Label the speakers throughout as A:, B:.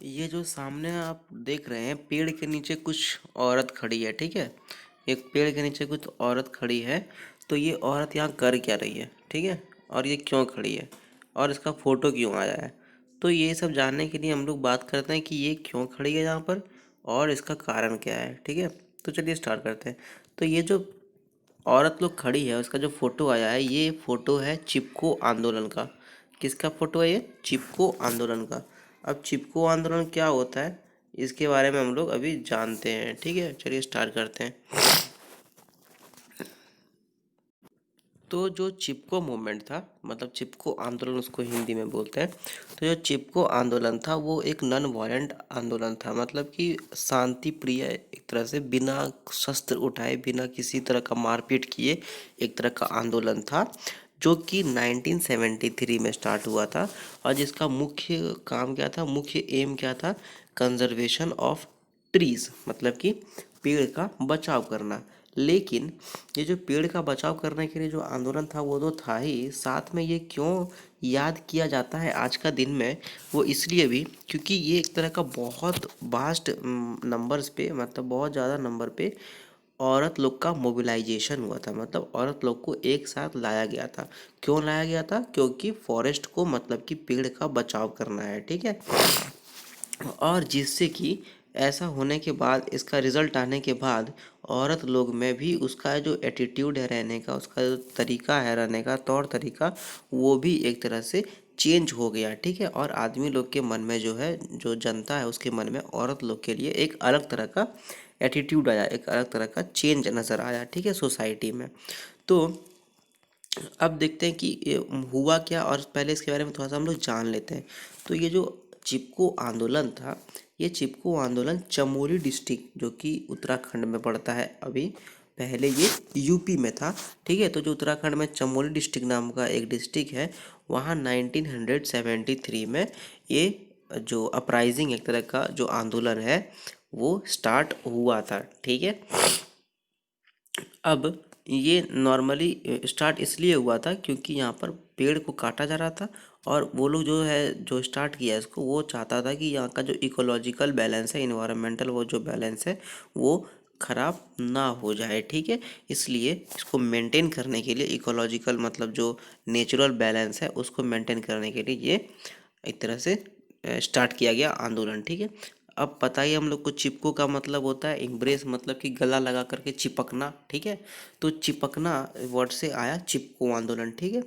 A: ये जो सामने आप देख रहे हैं पेड़ के नीचे कुछ औरत खड़ी है। ठीक है, एक पेड़ के नीचे कुछ औरत खड़ी है। तो ये औरत यहाँ कर क्या रही है? ठीक है, और ये क्यों खड़ी है और इसका फोटो क्यों आया है? तो ये सब जानने के लिए हम लोग बात करते हैं कि ये क्यों खड़ी है यहाँ पर और इसका कारण क्या है। ठीक है, तो चलिए स्टार्ट करते हैं। तो ये जो औरत लोग खड़ी है उसका जो फोटो आया है, ये फोटो है चिपको आंदोलन का। किसका फोटो है ये? चिपको आंदोलन का। अब चिपको आंदोलन क्या होता है इसके बारे में हम लोग अभी जानते हैं। ठीक है, चलिए स्टार्ट करते हैं। तो जो चिपको मूवमेंट था, मतलब चिपको आंदोलन उसको हिंदी में बोलते हैं। तो जो चिपको आंदोलन था वो एक नॉन वायलेंट आंदोलन था, मतलब कि शांति प्रिय, एक तरह से बिना शस्त्र उठाए, बिना किसी तरह का मारपीट किए एक तरह का आंदोलन था, जो कि 1973 में स्टार्ट हुआ था। और जिसका मुख्य काम क्या था, मुख्य एम क्या था? कंजर्वेशन ऑफ ट्रीज, मतलब कि पेड़ का बचाव करना। लेकिन ये जो पेड़ का बचाव करने के लिए जो आंदोलन था वो तो था ही, साथ में ये क्यों याद किया जाता है आज का दिन में? वो इसलिए भी क्योंकि ये एक तरह का बहुत वास्ट नंबर्स पे, मतलब बहुत ज़्यादा नंबर पे औरत लोग का मोबिलाइजेशन हुआ था, मतलब औरत लोग को एक साथ लाया गया था। क्यों लाया गया था? क्योंकि फॉरेस्ट को, मतलब कि पेड़ का बचाव करना है। ठीक है, और जिससे कि ऐसा होने के बाद, इसका रिजल्ट आने के बाद औरत लोग में भी उसका जो एटीट्यूड है रहने का, उसका जो तरीका है रहने का, तौर तरीका, वो भी एक तरह से चेंज हो गया। ठीक है, और आदमी लोग के मन में जो है, जो जनता है उसके मन में औरत लोग के लिए एक अलग तरह का एटीट्यूड आया, एक अलग तरह का चेंज नज़र आया। ठीक है, सोसाइटी में। तो अब देखते हैं कि ये हुआ क्या, और पहले इसके बारे में थोड़ा सा हम लोग जान लेते हैं। तो ये जो चिपको आंदोलन था, ये चिपको आंदोलन चमोली डिस्ट्रिक्ट, जो कि उत्तराखंड में पड़ता है अभी, पहले ये यूपी में था। ठीक है, तो जो उत्तराखंड में चमोली डिस्ट्रिक्ट नाम का एक डिस्ट्रिक्ट है, वहाँ 1973 में ये जो अपराइजिंग, एक तरह का जो आंदोलन है, वो स्टार्ट हुआ था। ठीक है, अब ये नॉर्मली स्टार्ट इसलिए हुआ था क्योंकि यहाँ पर पेड़ को काटा जा रहा था, और वो लोग जो है, जो स्टार्ट किया इसको, वो चाहता था कि यहाँ का जो इकोलॉजिकल बैलेंस है, इन्वायरमेंटल वो जो बैलेंस है, वो खराब ना हो जाए। ठीक है, इसलिए इसको मेंटेन करने के लिए, इकोलॉजिकल मतलब जो नेचुरल बैलेंस है उसको मेंटेन करने के लिए ये एक तरह से स्टार्ट किया गया आंदोलन। ठीक है, अब पता ही हम लोग को चिपको का मतलब होता है एम्ब्रेस, मतलब कि गला लगा करके चिपकना। ठीक है, तो चिपकना वर्ड से आया चिपको आंदोलन। ठीक है,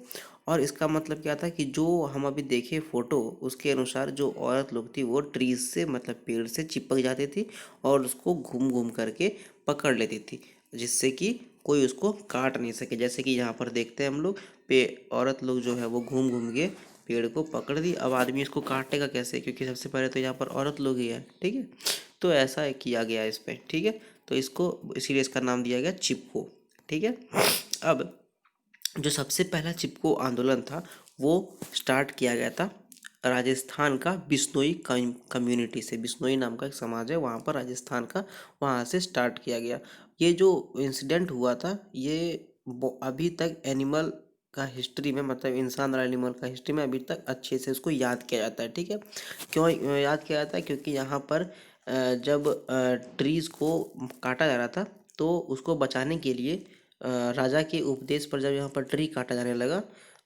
A: और इसका मतलब क्या था कि जो हम अभी देखे फोटो, उसके अनुसार जो औरत लोग थी वो ट्रीज से, मतलब पेड़ से चिपक जाती थी और उसको घूम घूम करके पकड़ लेती थी, जिससे कि कोई उसको काट नहीं सके। जैसे कि यहाँ पर देखते हैं हम लोग, पे औरत लोग जो है वो घूम घूम के पेड़ को पकड़ दी। अब आदमी इसको काटेगा कैसे? क्योंकि सबसे पहले तो यहाँ पर औरत लोग ही है। ठीक है, तो ऐसा किया गया इस पे। ठीक है, तो इसको इसीलिए इसका नाम दिया गया चिपको। ठीक है, अब जो सबसे पहला चिपको आंदोलन था वो स्टार्ट किया गया था राजस्थान का बिश्नोई कम्युनिटी से। बिश्नोई नाम का एक समाज है वहाँ पर, राजस्थान का, वहाँ से स्टार्ट किया गया। ये जो इंसिडेंट हुआ था, ये अभी तक एनिमल का हिस्ट्री में, मतलब इंसान और एनिमल का हिस्ट्री में अभी तक अच्छे से उसको याद किया जाता है। ठीक है, क्यों याद किया जाता है? क्योंकि यहाँ पर जब ट्रीज़ को काटा जा रहा था, तो उसको बचाने के लिए राजा के उपदेश पर जब यहाँ पर ट्री काटा जाने लगा,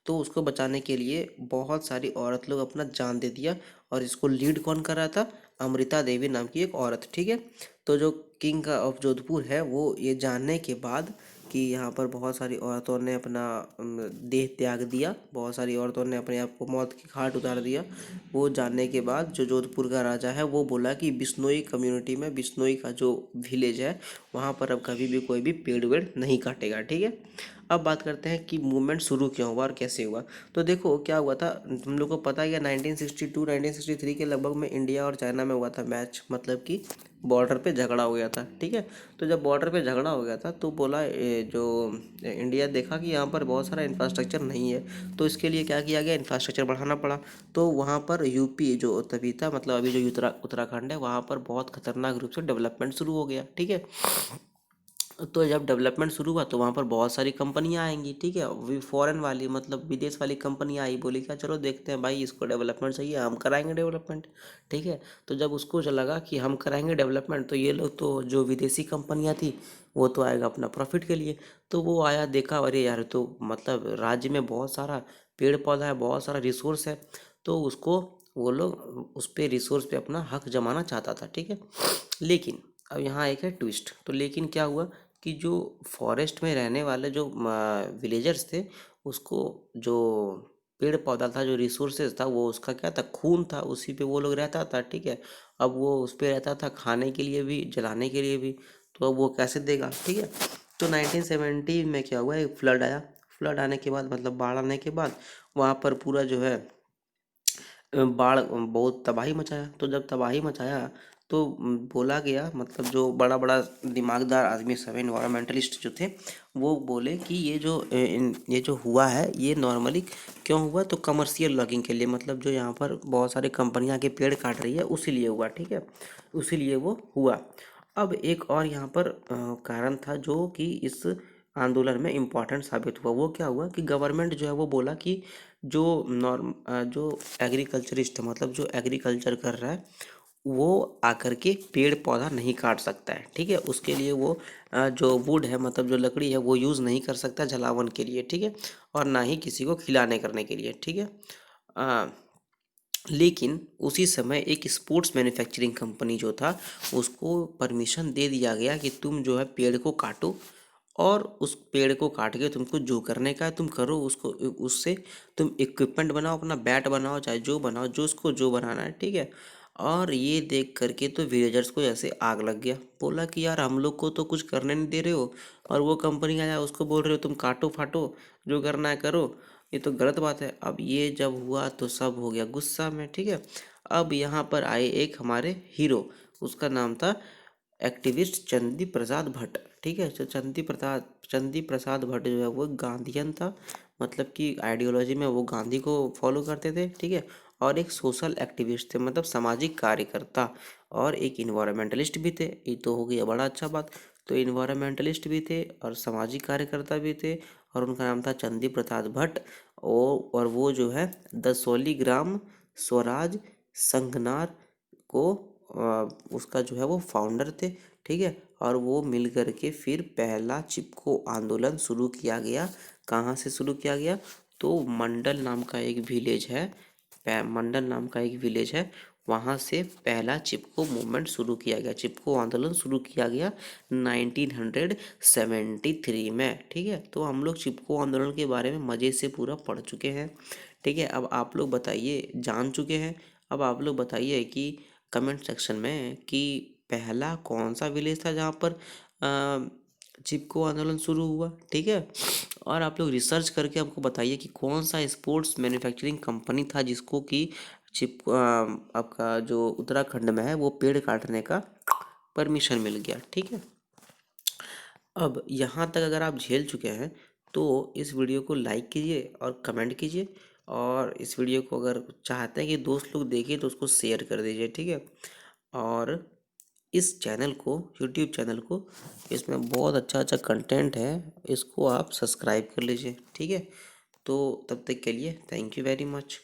A: तो उसको बचाने के लिए बहुत सारी औरत लोग अपना जान दे दिया। और इसको लीड कौन कर रहा था? अमृता देवी नाम की एक औरत। ठीक है, तो जो किंग का ऑफ जोधपुर है, वो ये जानने के बाद कि यहाँ पर बहुत सारी औरतों ने अपना देह त्याग दिया, बहुत सारी औरतों ने अपने आप को मौत की घाट उतार दिया, वो जानने के बाद जो जोधपुर का राजा है वो बोला कि बिश्नोई कम्युनिटी में, बिश्नोई का जो विलेज है, वहाँ पर अब कभी भी कोई भी पेड़ वेड़ नहीं काटेगा। ठीक है, अब बात करते हैं कि मूवमेंट शुरू क्यों हुआ और कैसे हुआ। तो देखो क्या हुआ था, हम लोग को पता ही है 1962 1963 के लगभग में इंडिया और चाइना में हुआ था मैच, मतलब कि बॉर्डर पे झगड़ा हो गया था। ठीक है, तो जब बॉर्डर पे झगड़ा हो गया था तो बोला जो इंडिया देखा कि यहाँ पर बहुत सारा इंफ्रास्ट्रक्चर नहीं है, तो इसके लिए क्या किया गया, इंफ्रास्ट्रक्चर बढ़ाना पड़ा। तो वहाँ पर यूपी जो तभी था, मतलब अभी जो उत्तराखंड है, वहाँ पर बहुत खतरनाक रूप से डेवलपमेंट शुरू हो गया। ठीक है, तो जब डेवलपमेंट शुरू हुआ तो वहाँ पर बहुत सारी कंपनियाँ आएंगी, ठीक है, फॉरेन वाली मतलब विदेश वाली कंपनियाँ आई, बोली क्या चलो देखते हैं भाई इसको डेवलपमेंट चाहिए, हम कराएंगे डेवलपमेंट, ठीक है। तो जब उसको जो लगा कि हम कराएंगे डेवलपमेंट, तो ये लोग तो जो विदेशी कंपनियाँ थी वो तो आएगा अपना प्रॉफिट के लिए। तो वो आया देखा, अरे यार तो मतलब राज्य में बहुत सारा पेड़ पौधा है, बहुत सारा रिसोर्स है, तो उसको वो लोग उस पे रिसोर्स पे अपना हक जमाना चाहता था, ठीक है। लेकिन अब यहाँ एक है ट्विस्ट, तो लेकिन क्या हुआ कि जो फॉरेस्ट में रहने वाले जो विलेजर्स थे, उसको जो पेड़ पौधा था, जो रिसोर्सेज था, वो उसका क्या था, खून था, उसी पे वो लोग रहता था, ठीक है। अब वो उस पे रहता था खाने के लिए भी, जलाने के लिए भी, तो अब वो कैसे देगा, ठीक है। तो 1970 में क्या हुआ, एक फ्लड आया। फ्लड आने के बाद मतलब बाढ़ आने के बाद वहाँ पर पूरा जो है बाढ़ बहुत तबाही मचाया। तो जब तबाही मचाया तो बोला गया, मतलब जो बड़ा बड़ा दिमागदार आदमी सब इन्वायरमेंटलिस्ट जो थे, वो बोले कि ये जो हुआ है ये नॉर्मली क्यों हुआ, तो कमर्शियल लॉगिंग के लिए, मतलब जो यहाँ पर बहुत सारी कंपनियां के पेड़ काट रही है उसी लिए हुआ, ठीक है, उसी लिए वो हुआ। अब एक और यहाँ पर कारण था जो कि इस आंदोलन में इम्पोर्टेंट साबित हुआ। वो क्या हुआ कि गवर्नमेंट जो है वो बोला कि जो एग्रीकल्चरिस्ट है, मतलब जो एग्रीकल्चर कर रहा है, वो आकर के पेड़ पौधा नहीं काट सकता है, ठीक है। उसके लिए वो जो वुड है, मतलब जो लकड़ी है, वो यूज़ नहीं कर सकता जलावन के लिए, ठीक है, और ना ही किसी को खिलाने करने के लिए, ठीक है। अ, लेकिन उसी समय एक स्पोर्ट्स मैन्युफैक्चरिंग कंपनी जो था, उसको परमिशन दे दिया गया कि तुम जो है पेड़ को काटो, और उस पेड़ को काट के तुमको जो करने का है तुम करो, उसको उससे तुम इक्विपमेंट बनाओ, अपना बैट बनाओ, चाहे जो बनाओ, जो उसको जो बनाना है, ठीक है। और ये देख करके तो विलेजर्स को ऐसे आग लग गया, बोला कि यार हम लोग को तो कुछ करने नहीं दे रहे हो, और वो कंपनी आया उसको बोल रहे हो तुम काटो फाटो, जो करना है करो, ये तो गलत बात है। अब ये जब हुआ तो सब हो गया गुस्सा में, ठीक है। अब यहाँ पर आए एक हमारे हीरो, उसका नाम था एक्टिविस्ट चंदी प्रसाद भट्ट, ठीक है। तो चंदी प्रसाद भट्ट जो है वो गांधीयन था, मतलब कि आइडियोलॉजी में वो गांधी को फॉलो करते थे, ठीक है। और एक सोशल एक्टिविस्ट थे, मतलब सामाजिक कार्यकर्ता, और एक इन्वायरमेंटलिस्ट भी थे। ये तो हो गया बड़ा अच्छा बात। तो इन्वायरमेंटलिस्ट भी थे और सामाजिक कार्यकर्ता भी थे, और उनका नाम था चंदी प्रसाद भट्ट। और वो जो है द सोलीग्राम स्वराज संघनार को उसका जो है वो फाउंडर थे, ठीक है। और वो मिल करके फिर पहला चिपको आंदोलन शुरू किया गया। कहाँ से शुरू किया गया, तो मंडल नाम का एक विलेज है, मंडल नाम का एक विलेज है, वहाँ से पहला चिपको मूवमेंट शुरू किया गया, चिपको आंदोलन शुरू किया गया 1973 में, ठीक है। तो हम लोग चिपको आंदोलन के बारे में मज़े से पूरा पढ़ चुके हैं, ठीक है। अब आप लोग बताइए, जान चुके हैं, अब आप लोग बताइए कि कमेंट सेक्शन में कि पहला कौन सा विलेज था जहाँ पर चिपको आंदोलन शुरू हुआ, ठीक है। और आप लोग रिसर्च करके हमको बताइए कि कौन सा स्पोर्ट्स मैन्युफैक्चरिंग कंपनी था जिसको कि आपका जो उत्तराखंड में है वो पेड़ काटने का परमिशन मिल गया, ठीक है। अब यहाँ तक अगर आप झेल चुके हैं तो इस वीडियो को लाइक कीजिए और कमेंट कीजिए, और इस वीडियो को अगर चाहते हैं कि दोस्त लोग देखें तो उसको शेयर कर दीजिए, ठीक है। और इस चैनल को, यूट्यूब चैनल को, इसमें बहुत अच्छा अच्छा कंटेंट है, इसको आप सब्सक्राइब कर लीजिए, ठीक है। तो तब तक के लिए थैंक यू वेरी मच।